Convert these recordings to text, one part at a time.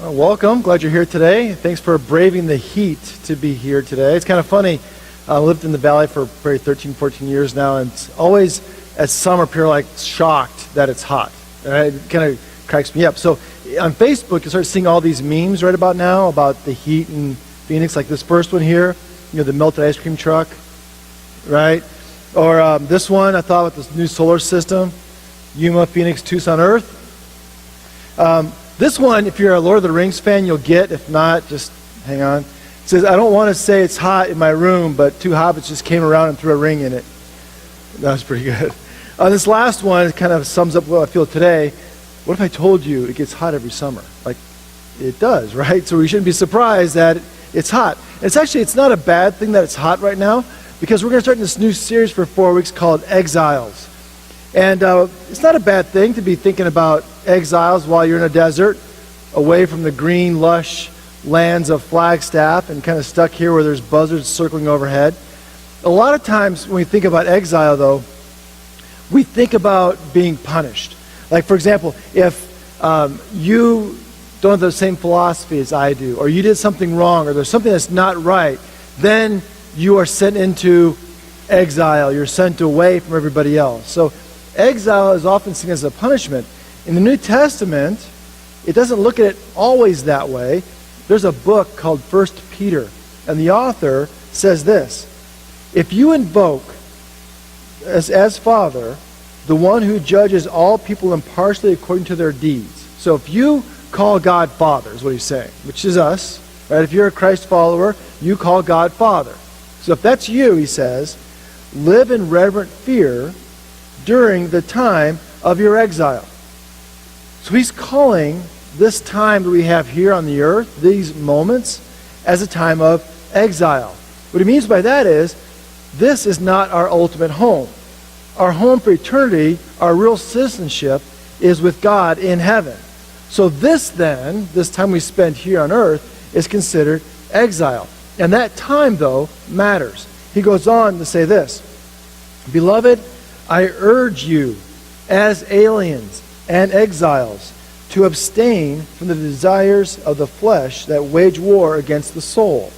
Well, welcome. Glad you're here today. Thanks for braving the heat to be here today. It's kind of funny. I lived in the Valley for probably 13, 14 years now, and it's always at summer, people are like shocked that it's hot. Right? It kind of cracks me up. So on Facebook, you start seeing all these memes right about now about the heat in Phoenix, like this first one here, the melted ice cream truck, right? Or this one, I thought with this new solar system, Yuma, Phoenix, Tucson, Earth. This one, if you're a Lord of the Rings fan, you'll get. If not, just hang on. It says, I don't want to say it's hot in my room, but two hobbits just came around and threw a ring in it. That was pretty good. This last one kind of sums up what I feel today. What if I told you it gets hot every summer? Like, it does, right? So we shouldn't be surprised that it's hot. It's not a bad thing that it's hot right now, because we're going to start this new series for 4 weeks called Exiles. And it's not a bad thing to be thinking about exiles while you're in a desert, away from the green, lush lands of Flagstaff and kind of stuck here where there's buzzards circling overhead. A lot of times when we think about exile, though, we think about being punished. Like, for example, if you don't have the same philosophy as I do, or you did something wrong, or there's something that's not right, then you are sent into exile. You're sent away from everybody else. So exile is often seen as a punishment. In the New Testament, it doesn't look at it always that way. There's a book called 1 Peter, and the author says this: if you invoke as Father the one who judges all people impartially according to their deeds. So if you call God Father, is what he's saying, which is us, right? If you're a Christ follower, you call God Father. So if that's you, he says, live in reverent fear during the time of your exile. So he's calling this time that we have here on the earth, these moments, as a time of exile. What he means by that is, this is not our ultimate home. Our home for eternity, our real citizenship, is with God in heaven. So this time we spend here on earth, is considered exile. And that time, though, matters. He goes on to say this: Beloved, I urge you, as aliens and exiles, to abstain from the desires of the flesh that wage war against the soul.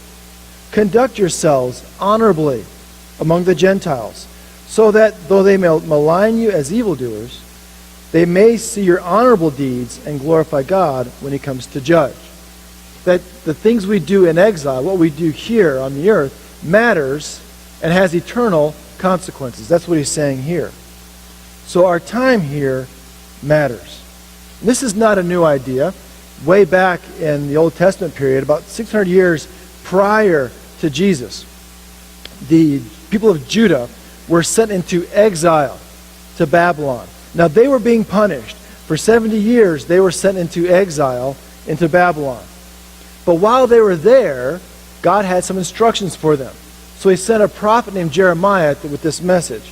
Conduct yourselves honorably among the Gentiles, so that though they may malign you as evildoers, they may see your honorable deeds and glorify God when he comes to judge. That the things we do in exile, what we do here on the earth, matters and has eternal consequences. That's what he's saying here. So our time here matters. This is not a new idea. Way back in the Old Testament period, about 600 years prior to Jesus, the people of Judah were sent into exile to Babylon. Now they were being punished. For 70 years they were sent into exile into Babylon. But while they were there, God had some instructions for them. So he sent a prophet named Jeremiah with this message.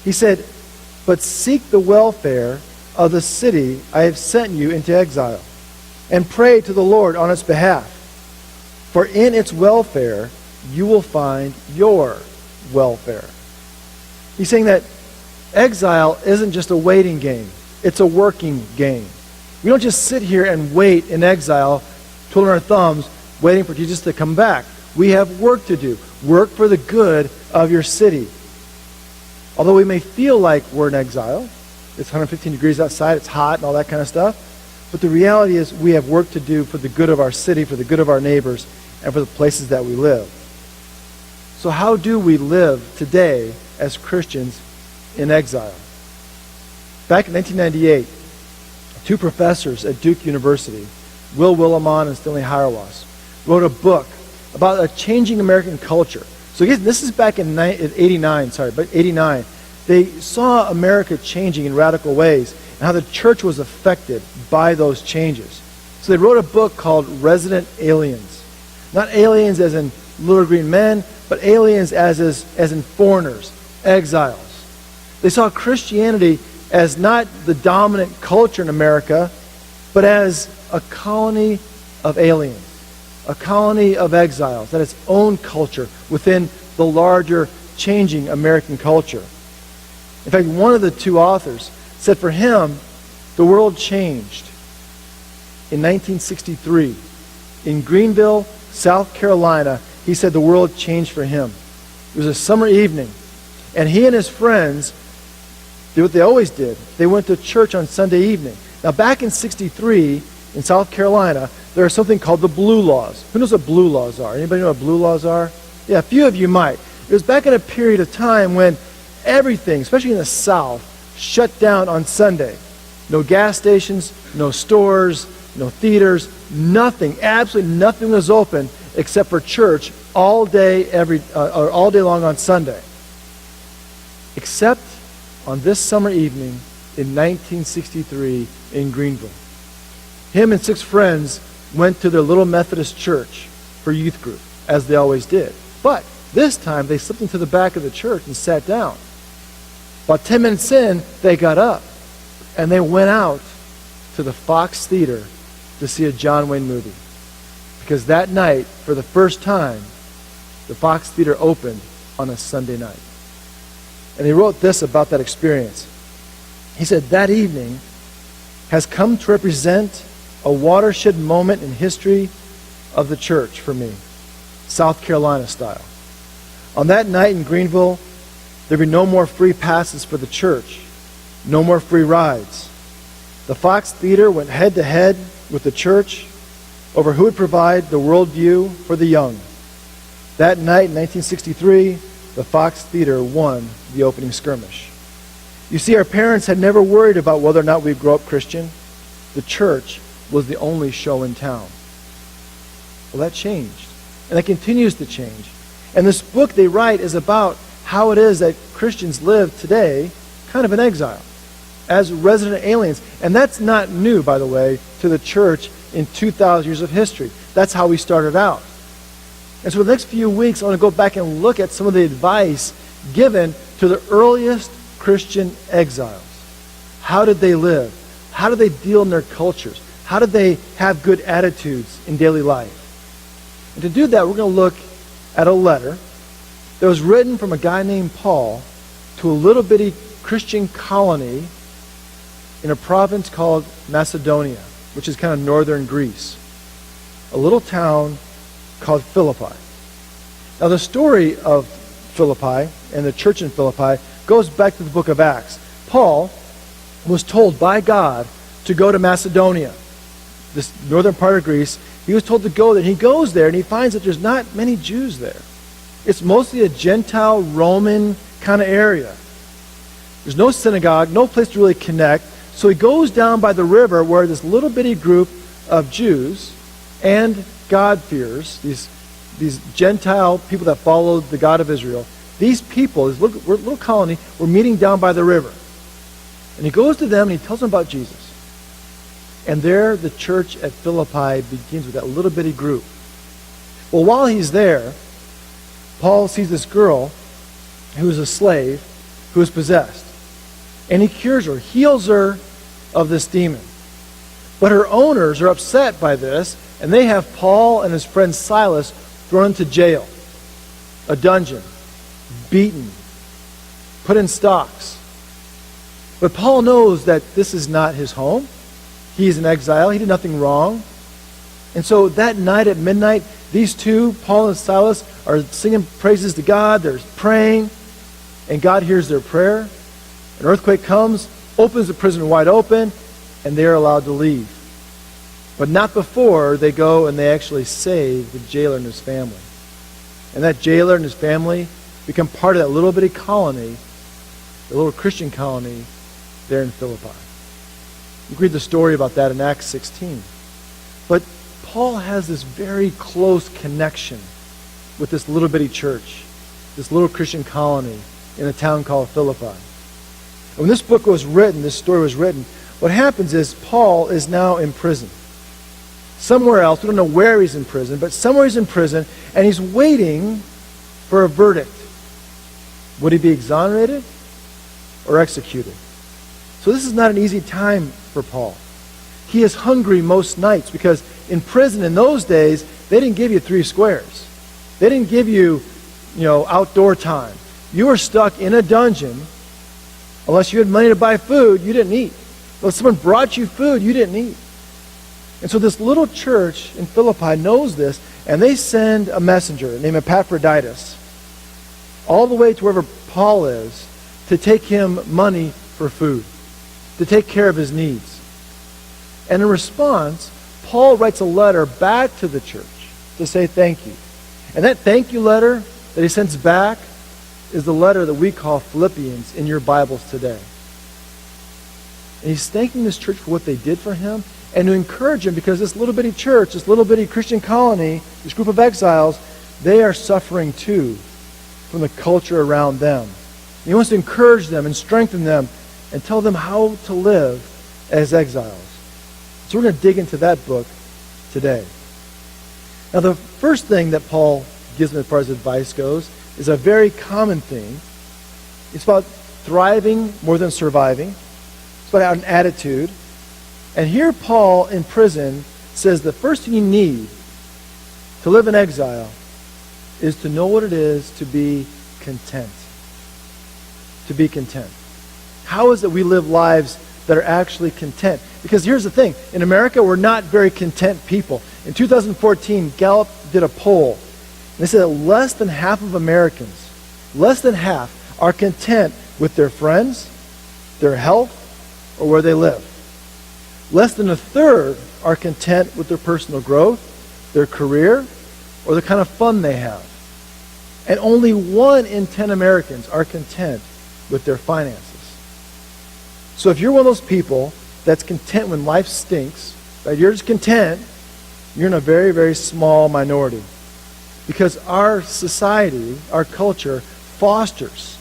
He said, but seek the welfare of the city I have sent you into exile, and pray to the Lord on its behalf. For in its welfare you will find your welfare. He's saying that exile isn't just a waiting game. It's a working game. We don't just sit here and wait in exile, twiddling our thumbs, waiting for Jesus to come back. We have work to do. Work for the good of your city. Although we may feel like we're in exile, it's 115 degrees outside, it's hot and all that kind of stuff, but the reality is we have work to do for the good of our city, for the good of our neighbors, and for the places that we live. So how do we live today as Christians in exile? Back in 1998, two professors at Duke University, Will Willimon and Stanley Hauerwas, wrote a book about a changing American culture. So again, this is back in 89. They saw America changing in radical ways and how the church was affected by those changes. So they wrote a book called Resident Aliens. Not aliens as in little green men, but aliens as in foreigners, exiles. They saw Christianity as not the dominant culture in America, but as a colony of aliens, a colony of exiles, that its own culture within the larger changing American culture. In fact, one of the two authors said for him, the world changed in 1963 in Greenville, South Carolina, he said the world changed for him. It was a summer evening, and he and his friends did what they always did. They went to church on Sunday evening. Now, back in 63, in South Carolina, there is something called the Blue Laws. Who knows what Blue Laws are? Anybody know what Blue Laws are? Yeah, a few of you might. It was back in a period of time when everything, especially in the South, shut down on Sunday. No gas stations, no stores, no theaters, nothing, absolutely nothing was open except for church all day all day long on Sunday. Except on this summer evening in 1963 in Greenville. Him and 6 friends went to their little Methodist church for youth group, as they always did. But this time they slipped into the back of the church and sat down. About 10 minutes in, they got up and they went out to the Fox Theater to see a John Wayne movie. Because that night, for the first time, the Fox Theater opened on a Sunday night. And he wrote this about that experience. He said, that evening has come to represent a watershed moment in history of the church for me, South Carolina style. On that night in Greenville, there'd be no more free passes for the church, no more free rides. The Fox Theater went head to head with the church over who would provide the worldview for the young. That night in 1963, the Fox Theater won the opening skirmish. You see, our parents had never worried about whether or not we'd grow up Christian. The church was the only show in town. Well, that changed, and it continues to change. And this book they write is about how it is that Christians live today, kind of in exile, as resident aliens. And that's not new, by the way, to the church in 2,000 years of history. That's how we started out. And so the next few weeks, I want to go back and look at some of the advice given to the earliest Christian exiles. How did they live? How did they deal in their cultures? How did they have good attitudes in daily life? And to do that, we're going to look at a letter that was written from a guy named Paul to a little bitty Christian colony in a province called Macedonia, which is kind of northern Greece. A little town called Philippi. Now, the story of Philippi and the church in Philippi goes back to the book of Acts. Paul was told by God to go to Macedonia, this northern part of Greece. He was told to go there. And he goes there and he finds that there's not many Jews there. It's mostly a Gentile, Roman kind of area. There's no synagogue, no place to really connect. So he goes down by the river where this little bitty group of Jews and God-fearers, these Gentile people that followed the God of Israel, these people, this little colony, were meeting down by the river. And he goes to them and he tells them about Jesus. And there the church at Philippi begins with that little bitty group. Well, while he's there, Paul sees this girl who is a slave who is possessed. And he cures her, heals her of this demon. But her owners are upset by this, and they have Paul and his friend Silas thrown into jail, a dungeon, beaten, put in stocks. But Paul knows that this is not his home. He's in exile. He did nothing wrong. And so that night at midnight, these two, Paul and Silas, are singing praises to God. They're praying, and God hears their prayer. An earthquake comes, opens the prison wide open, and they are allowed to leave. But not before they go and they actually save the jailer and his family. And that jailer and his family become part of that little bitty colony, the little Christian colony there in Philippi. You can read the story about that in Acts 16. But Paul has this very close connection with this little bitty church, this little Christian colony in a town called Philippi. And when this book was written, this story was written, what happens is Paul is now in prison. Somewhere else, we don't know where he's in prison, but somewhere he's in prison, and he's waiting for a verdict. Would he be exonerated or executed? So this is not an easy time for Paul. He is hungry most nights because in prison in those days, they didn't give you 3 squares. They didn't give you, outdoor time. You were stuck in a dungeon. Unless you had money to buy food, you didn't eat. Unless someone brought you food, you didn't eat. And so this little church in Philippi knows this, and they send a messenger named Epaphroditus all the way to wherever Paul is to take him money for food, to take care of his needs. And in response, Paul writes a letter back to the church to say thank you. And that thank you letter that he sends back is the letter that we call Philippians in your Bibles today. And he's thanking this church for what they did for him and to encourage him, because this little bitty church, this little bitty Christian colony, this group of exiles, they are suffering too from the culture around them. And he wants to encourage them and strengthen them and tell them how to live as exiles. So we're going to dig into that book today. Now, the first thing that Paul gives them as far as advice goes is a very common thing. It's about thriving more than surviving. It's about an attitude. And here Paul, in prison, says the first thing you need to live in exile is to know what it is to be content. To be content. How is it we live lives that are actually content? Because here's the thing. In America, we're not very content people. In 2014, Gallup did a poll. And they said that less than half of Americans, less than half, are content with their friends, their health, or where they live. Less than a third are content with their personal growth, their career, or the kind of fun they have. And only 1 in 10 Americans are content with their finances. So if you're one of those people that's content when life stinks, right, you're just content, you're in a very, very small minority. Because our society, our culture, fosters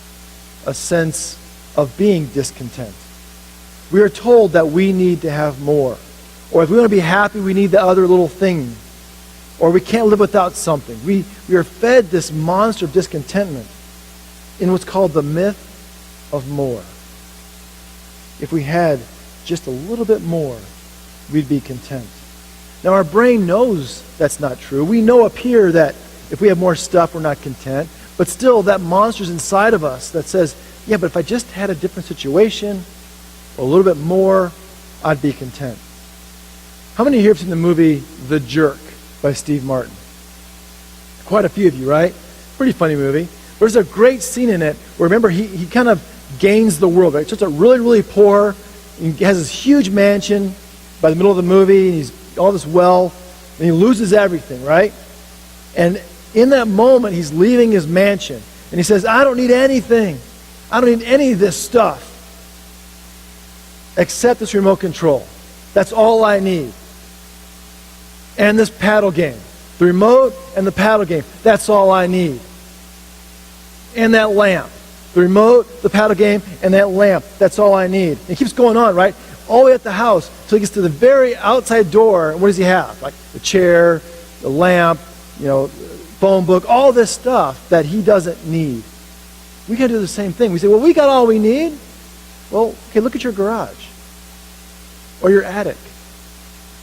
a sense of being discontent. We are told that we need to have more. Or if we want to be happy, we need the other little thing. Or we can't live without something. We are fed this monster of discontentment in what's called the myth of more. If we had just a little bit more, we'd be content. Now our brain knows that's not true. We know up here that if we have more stuff, we're not content. But still, that monster's inside of us that says, yeah, but if I just had a different situation, or a little bit more, I'd be content. How many here have seen the movie The Jerk by Steve Martin? Quite a few of you, right? Pretty funny movie. There's a great scene in it where, remember, he kind of gains the world, right? He starts out really, really poor. He has this huge mansion by the middle of the movie, and he's all this wealth, and he loses everything, right? And in that moment, he's leaving his mansion, and he says, I don't need anything. I don't need any of this stuff except this remote control. That's all I need. And this paddle game. The remote and the paddle game. That's all I need. And that lamp. The remote, the paddle game, and that lamp. That's all I need. And it keeps going on, right? All the way at the house until he gets to the very outside door. And what does he have? Like the chair, the lamp, phone book, all this stuff that he doesn't need. We can do the same thing. We say, well, we got all we need. Well, okay, look at your garage. Or your attic.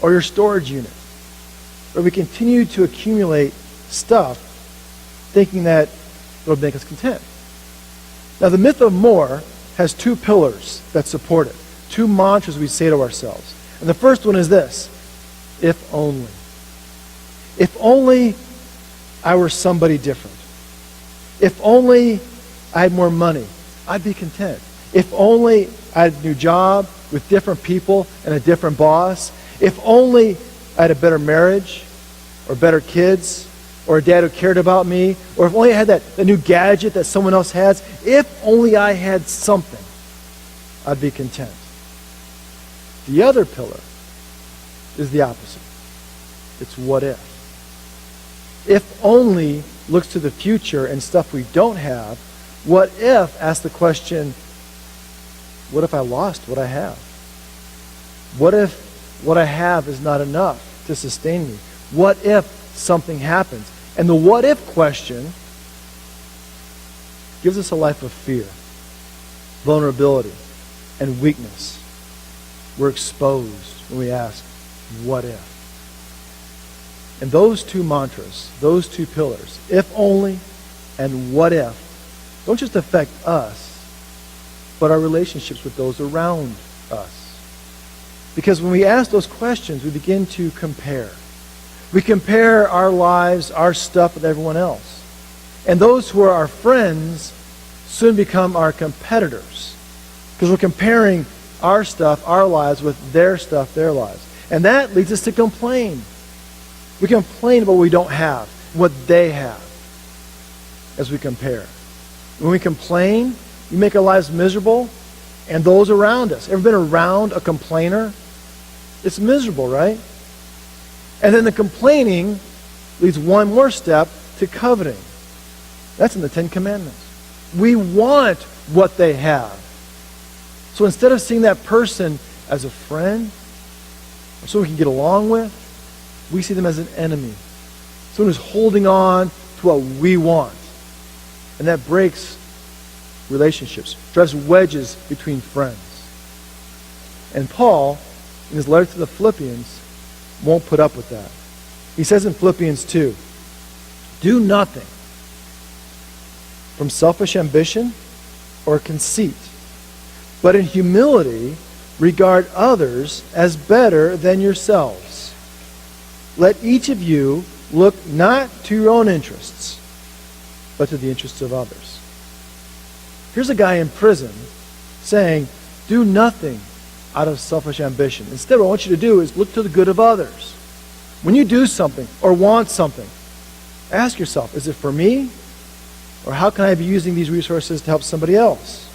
Or your storage unit. Where we continue to accumulate stuff thinking that it'll make us content. Now, the myth of more has 2 pillars that support it. 2 mantras we say to ourselves. And the first one is this: if only. If only I were somebody different. If only I had more money, I'd be content. If only I had a new job with different people and a different boss. If only I had a better marriage or better kids or a dad who cared about me, or if only I had that new gadget that someone else has. If only I had something, I'd be content. The other pillar is the opposite. It's what if. If only looks to the future and stuff we don't have. What if asks the question, what if I lost what I have? What if what I have is not enough to sustain me? What if something happens? And the what if question gives us a life of fear, vulnerability, and weakness. We're exposed when we ask, what if? And those 2 mantras, those 2 pillars, if only and what if, don't just affect us, but our relationships with those around us. Because when we ask those questions, we begin to compare. We compare our lives, our stuff with everyone else. And those who are our friends soon become our competitors. Because we're comparing our stuff, our lives, with their stuff, their lives. And that leads us to complain. We complain about what we don't have, what they have, as we compare. When we complain, we make our lives miserable, and those around us. Ever been around a complainer? It's miserable, right? And then the complaining leads one more step to coveting. That's in the Ten Commandments. We want what they have. So instead of seeing that person as a friend, or someone we can get along with, we see them as an enemy. Someone who's holding on to what we want. And that breaks relationships, drives wedges between friends. And Paul, in his letter to the Philippians, won't put up with that. He says in Philippians 2, do nothing from selfish ambition or conceit, but in humility regard others as better than yourselves. Let each of you look not to your own interests, but to the interests of others. Here's a guy in prison saying, do nothing out of selfish ambition. Instead, what I want you to do is look to the good of others. When you do something or want something, ask yourself, is it for me? Or how can I be using these resources to help somebody else?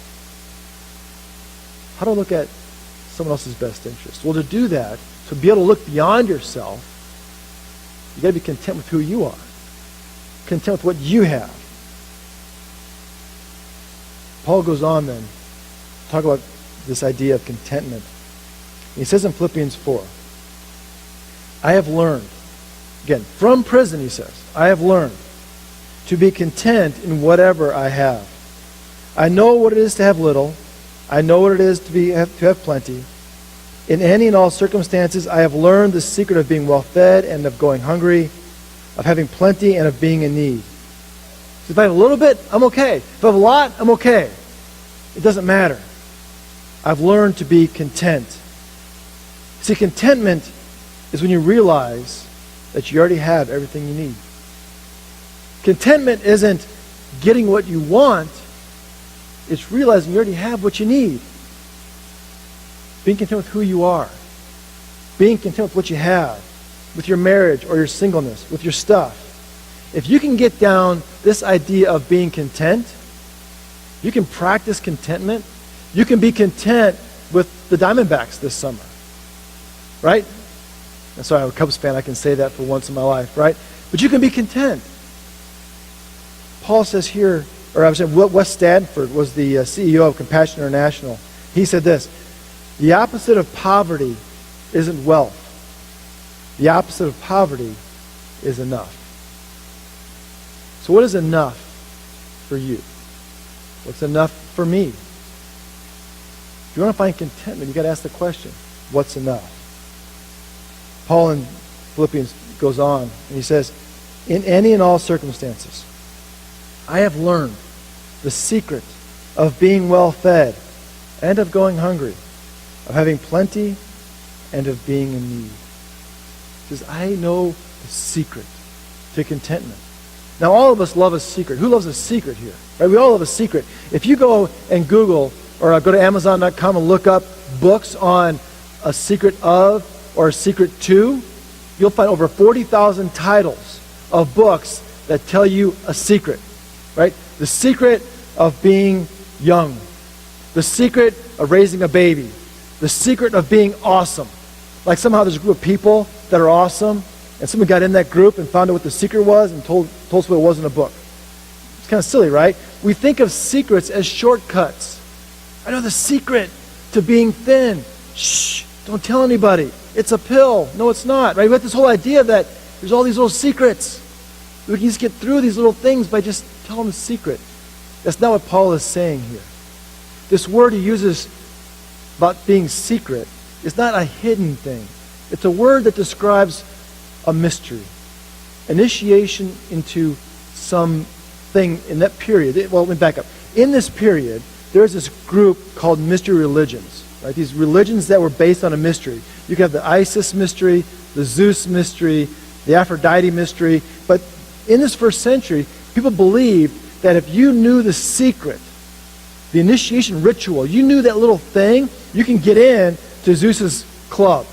How do I look at someone else's best interest? Well, to do that, to be able to look beyond yourself, you've got to be content with who you are. Content with what you have. Paul goes on then to talk about this idea of contentment. He says in Philippians 4, I have learned, again, from prison he says, I have learned to be content in whatever I have. I know what it is to have little. I know what it is to have plenty. In any and all circumstances, I have learned the secret of being well fed and of going hungry, of having plenty and of being in need. So if I have a little bit, I'm okay. If I have a lot, I'm okay. It doesn't matter. I've learned to be content. See, contentment is when you realize that you already have everything you need. Contentment isn't getting what you want. It's realizing you already have what you need. Being content with who you are. Being content with what you have. With your marriage or your singleness. With your stuff. If you can get down this idea of being content, you can practice contentment. You can be content with the Diamondbacks this summer. Right? And sorry, I'm a Cubs fan. I can say that for once in my life. Right? But you can be content. Paul says here, or I was saying, Wes Stanford was the CEO of Compassion International. He said this, the opposite of poverty isn't wealth. The opposite of poverty is enough. So what is enough for you? What's enough for me? If you want to find contentment, you've got to ask the question, what's enough? Paul in Philippians goes on, and he says, in any and all circumstances, I have learned the secret of being well fed and of going hungry, of having plenty and of being in need. He says, I know the secret to contentment. Now, all of us love a secret. Who loves a secret here? Right? We all love a secret. If you go and Google or go to Amazon.com and look up books on a secret of or a secret to, you'll find over 40,000 titles of books that tell you a secret. Right? The secret of being young. The secret of raising a baby. The secret of being awesome. Like somehow there's a group of people that are awesome, and someone got in that group and found out what the secret was and told us what it was in a book. It's kind of silly, right? We think of secrets as shortcuts. I know the secret to being thin. Shh, don't tell anybody. It's a pill. No, it's not, right? We have this whole idea that there's all these little secrets. We can just get through these little things by just telling the secret. That's not what Paul is saying here. This word he uses about being secret is not a hidden thing. It's a word that describes a mystery. Initiation into something in that period. Well, let me back up. In this period, there's this group called mystery religions. right? These religions that were based on a mystery. You could have the Isis mystery, the Zeus mystery, the Aphrodite mystery. But in this first century, people believed that if you knew the secret, the initiation ritual, you knew that little thing, you can get in to Zeus's club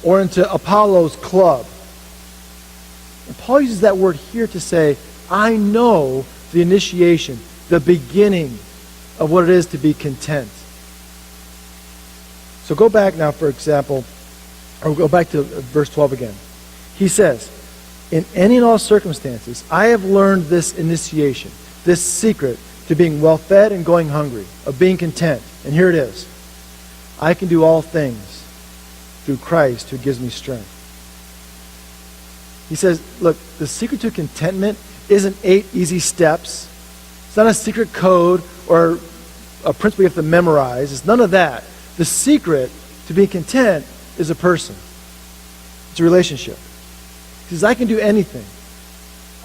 or into Apollo's club. And Paul uses that word here to say, I know the initiation, the beginning of what it is to be content. So go back now, for example, or go back to verse 12 again. He says, in any and all circumstances, I have learned this initiation, this secret to being well-fed and going hungry, of being content. And here it is. I can do all things through Christ who gives me strength. He says, look, the secret to contentment isn't 8 easy steps. It's not a secret code or a principle you have to memorize. It's none of that. The secret to being content is a person. It's a relationship. He says, I can do anything.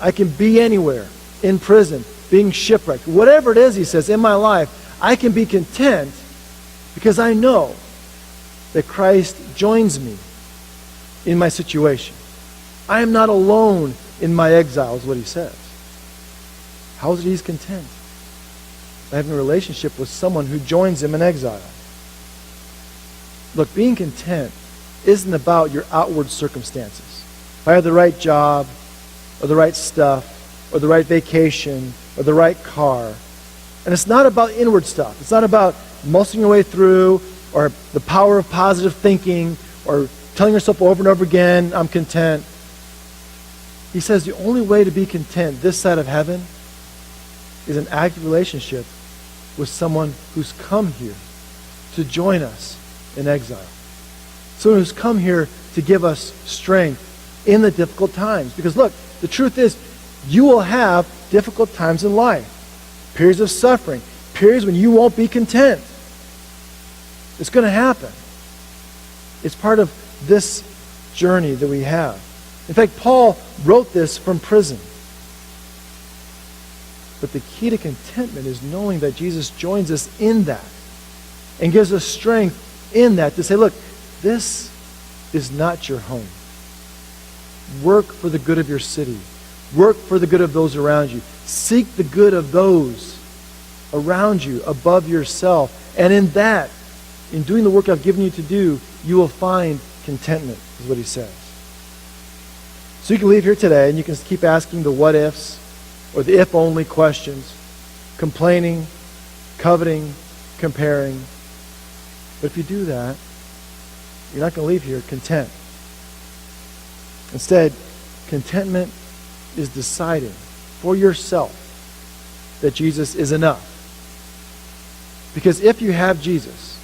I can be anywhere, in prison, being shipwrecked. Whatever it is, he says, in my life, I can be content because I know that Christ joins me in my situation. I am not alone in my exile, is what he says. How is it he's content? By having a relationship with someone who joins him in exile. Look, being content isn't about your outward circumstances. If I have the right job, or the right stuff, or the right vacation, or the right car. And it's not about inward stuff. It's not about muscling your way through, or the power of positive thinking, or telling yourself over and over again, I'm content. He says the only way to be content this side of heaven is an active relationship with someone who's come here to join us in exile. Someone who's come here to give us strength in the difficult times. Because look, the truth is, you will have difficult times in life. Periods of suffering. Periods when you won't be content. It's going to happen. It's part of this journey that we have. In fact, Paul wrote this from prison. But the key to contentment is knowing that Jesus joins us in that and gives us strength in that to say, look, this is not your home. Work for the good of your city. Work for the good of those around you. Seek the good of those around you above yourself. And in that, in doing the work I've given you to do, you will find contentment, is what he says. So you can leave here today and you can keep asking the what ifs or the if only questions, complaining, coveting, comparing. But if you do that, you're not going to leave here content. Instead, contentment is deciding for yourself that Jesus is enough. Because if you have Jesus,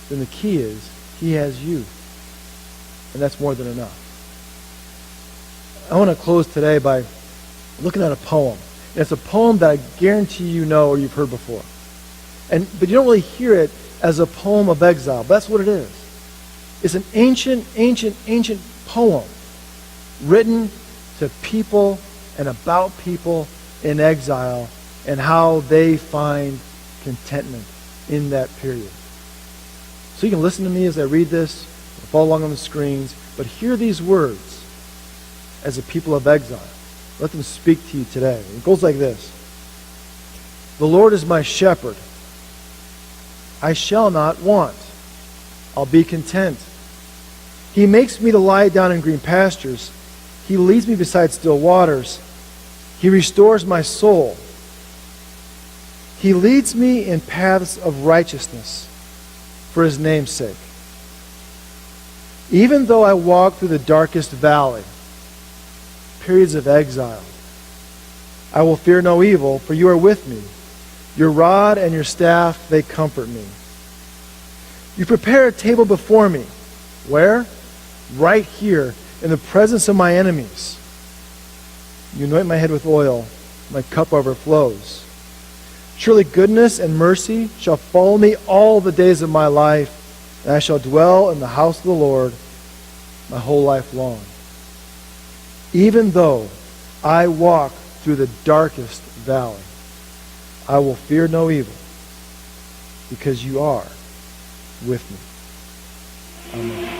then the key is he has you. And that's more than enough. I want to close today by looking at a poem. And it's a poem that I guarantee you know or you've heard before. But you don't really hear it as a poem of exile. But that's what it is. It's an ancient poem written to people and about people in exile and how they find contentment in that period. So you can listen to me as I read this, or follow along on the screens, but hear these words as a people of exile. Let them speak to you today. It goes like this. The Lord is my shepherd. I shall not want. I'll be content. He makes me to lie down in green pastures. He leads me beside still waters. He restores my soul. He leads me in paths of righteousness for his name's sake. Even though I walk through the darkest valley, periods of exile, I will fear no evil, for you are with me. Your rod and your staff, they comfort me. You prepare a table before me. Where? Right here, in the presence of my enemies. You anoint my head with oil. My cup overflows. Surely goodness and mercy shall follow me all the days of my life, and I shall dwell in the house of the Lord my whole life long. Even though I walk through the darkest valley, I will fear no evil, because you are with me. Amen.